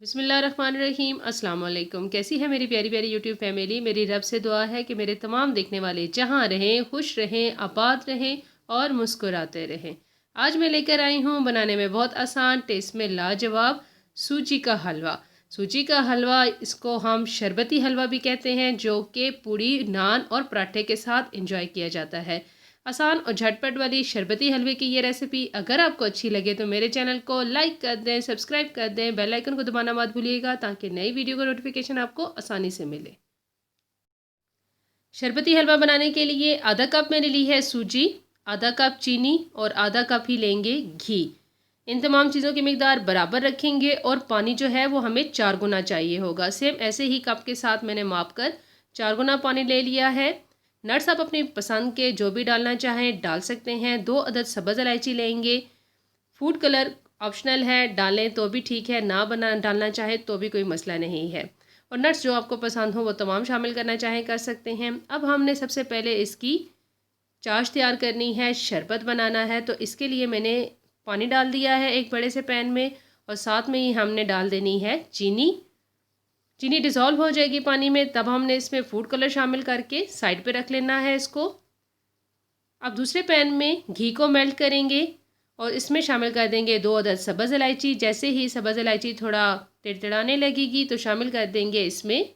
बिस्मिल्लाहिर्रहमानिर्रहीम। अस्सलाम वालेकुम। कैसी है मेरी प्यारी प्यारी यूट्यूब फैमिली। मेरी रब से दुआ है कि मेरे तमाम देखने वाले जहाँ रहें, खुश रहें, आबाद रहें और मुस्कुराते रहें। आज मैं लेकर आई हूँ बनाने में बहुत आसान, टेस्ट में लाजवाब, सूजी का हलवा। सूजी का हलवा, इसको हम शरबती हलवा भी कहते हैं, जो कि पूड़ी, नान और पराठे के साथ इंजॉय किया जाता है। आसान और झटपट वाली शरबती हलवे की ये रेसिपी अगर आपको अच्छी लगे तो मेरे चैनल को लाइक कर दें, सब्सक्राइब कर दें, बेल आइकन को दबाना मत भूलिएगा ताकि नई वीडियो का नोटिफिकेशन आपको आसानी से मिले। शरबती हलवा बनाने के लिए आधा कप मैंने ली है सूजी, आधा कप चीनी और आधा कप ही लेंगे घी। इन तमाम चीज़ों की मिकदार बराबर रखेंगे और पानी जो है वो हमें 4 गुना चाहिए होगा। सेम ऐसे ही कप के साथ मैंने माप कर 4 गुना पानी ले लिया है। नट्स आप अपनी पसंद के जो भी डालना चाहें डाल सकते हैं। 2 अदद सब्ज़ इलायची लेंगे। फूड कलर ऑप्शनल है, डालें तो भी ठीक है, ना बना डालना चाहे तो भी कोई मसला नहीं है। और नट्स जो आपको पसंद हो वो तमाम शामिल करना चाहें कर सकते हैं। अब हमने सबसे पहले इसकी चाश तैयार करनी है, शरबत बनाना है। तो इसके लिए मैंने पानी डाल दिया है एक बड़े से पैन में और साथ में ही हमने डाल देनी है चीनी। चीनी डिज़ोल्व हो जाएगी पानी में, तब हमने इसमें फूड कलर शामिल करके साइड पे रख लेना है इसको। अब दूसरे पैन में घी को मेल्ट करेंगे और इसमें शामिल कर देंगे 2 अदद सब्ज़ इलायची। जैसे ही सब्ज़ इलायची थोड़ा तिड़तिड़ाने लगेगी तो शामिल कर देंगे इसमें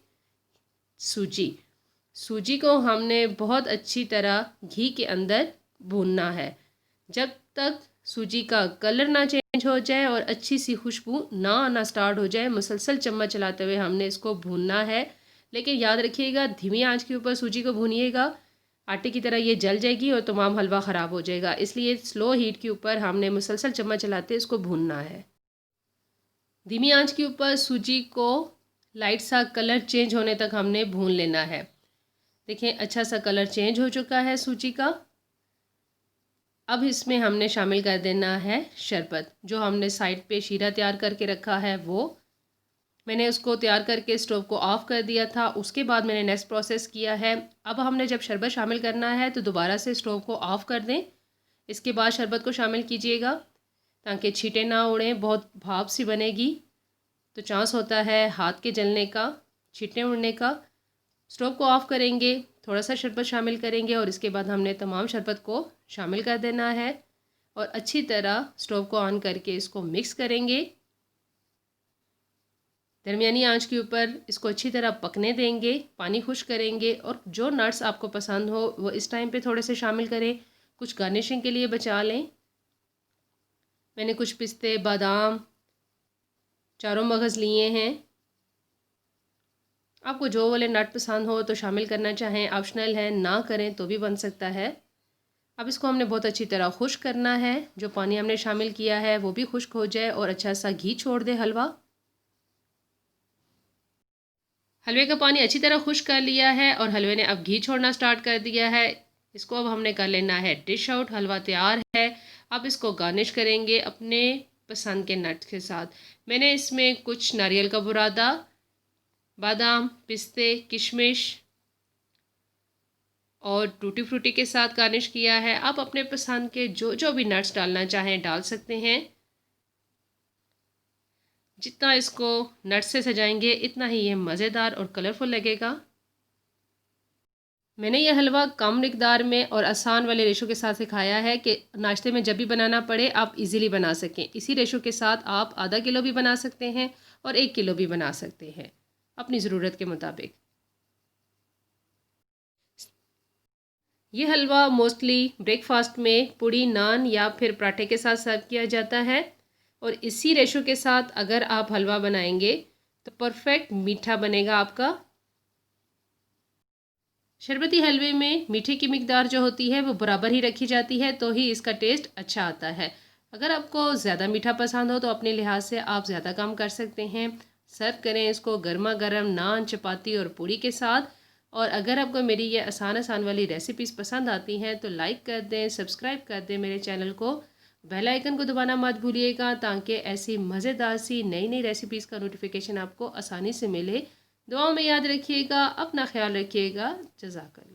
सूजी। सूजी को हमने बहुत अच्छी तरह घी के अंदर भूनना है जब तक सूजी का कलर ना चेंज हो जाए और अच्छी सी खुशबू ना आना स्टार्ट हो जाए। मुसलसल चम्मच चलाते हुए हमने इसको भूनना है, लेकिन याद रखिएगा धीमी आंच के ऊपर सूजी को भूनिएगा। आटे की तरह ये जल जाएगी और तमाम हलवा ख़राब हो जाएगा, इसलिए स्लो हीट के ऊपर हमने मुसलसल चम्मच चलाते इसको भूनना है। धीमी आंच के ऊपर सूजी को लाइट सा कलर चेंज होने तक हमने भून लेना है। देखें अच्छा सा कलर चेंज हो चुका है सूजी का। अब इसमें हमने शामिल कर देना है शरबत। जो हमने साइड पे शीरा तैयार करके रखा है वो मैंने उसको तैयार करके स्टोव को ऑफ़ कर दिया था। उसके बाद मैंने नेक्स्ट प्रोसेस किया है। अब हमने जब शरबत शामिल करना है तो दोबारा से स्टोव को ऑफ़ कर दें। इसके बाद शरबत को शामिल कीजिएगा ताकि छींटे ना उड़ें, बहुत भाप सी बनेगी तो चांस होता है हाथ के जलने का, छींटे उड़ने का। स्टोव को ऑफ़ करेंगे, थोड़ा सा शरबत शामिल करेंगे और इसके बाद हमने तमाम शरबत को शामिल कर देना है और अच्छी तरह स्टोव को ऑन करके इसको मिक्स करेंगे। दरमियानी आंच के ऊपर इसको अच्छी तरह पकने देंगे, पानी खुश करेंगे और जो नट्स आपको पसंद हो वो इस टाइम पे थोड़े से शामिल करें। कुछ गार्निशिंग के लिए बचा लें। मैंने कुछ पिस्ते, बादाम, चारों मगज़ लिए हैं। आपको जो वाले नट पसंद हो तो शामिल करना चाहें, ऑप्शनल है, ना करें तो भी बन सकता है। अब इसको हमने बहुत अच्छी तरह खुश्क करना है। जो पानी हमने शामिल किया है वो भी खुश्क हो जाए और अच्छा सा घी छोड़ दे हलवा। हलवे का पानी अच्छी तरह खुश्क कर लिया है और हलवे ने अब घी छोड़ना स्टार्ट कर दिया है। इसको अब हमने कर लेना है डिश आउट। हलवा तैयार है। अब इसको गार्निश करेंगे अपने पसंद के नट्स के साथ। मैंने इसमें कुछ नारियल का बुरादा, बादाम, पिस्ते, किशमिश और टूटी फ्रूटी के साथ गार्निश किया है। आप अपने पसंद के जो जो भी नट्स डालना चाहें डाल सकते हैं। जितना इसको नट्स से सजाएंगे इतना ही ये मज़ेदार और कलरफुल लगेगा। मैंने यह हलवा कम मिकदार में और आसान वाले रेशो के साथ सिखाया है कि नाश्ते में जब भी बनाना पड़े आप इजीली बना सकें। इसी रेशो के साथ आप आधा किलो भी बना सकते हैं और 1 किलो भी बना सकते हैं अपनी ज़रूरत के मुताबिक। ये हलवा मोस्टली ब्रेकफास्ट में पूड़ी, नान या फिर पराठे के साथ सर्व किया जाता है और इसी रेशो के साथ अगर आप हलवा बनाएंगे तो परफेक्ट मीठा बनेगा आपका। शरबती हलवे में मीठे की मिकदार जो होती है वो बराबर ही रखी जाती है तो ही इसका टेस्ट अच्छा आता है। अगर आपको ज़्यादा मीठा पसंद हो तो अपने लिहाज से आप ज़्यादा कम कर सकते हैं। सर्व करें इसको गर्मा गर्म नान, चपाती और पूड़ी के साथ। और अगर आपको मेरी ये आसान आसान वाली रेसिपीज़ पसंद आती हैं तो लाइक कर दें, सब्सक्राइब कर दें मेरे चैनल को। बेल आइकन को दबाना मत भूलिएगा ताकि ऐसी मज़ेदार सी नई नई रेसिपीज़ का नोटिफिकेशन आपको आसानी से मिले। दुआओं में याद रखिएगा। अपना ख्याल रखिएगा। जज़ाकल्लाह।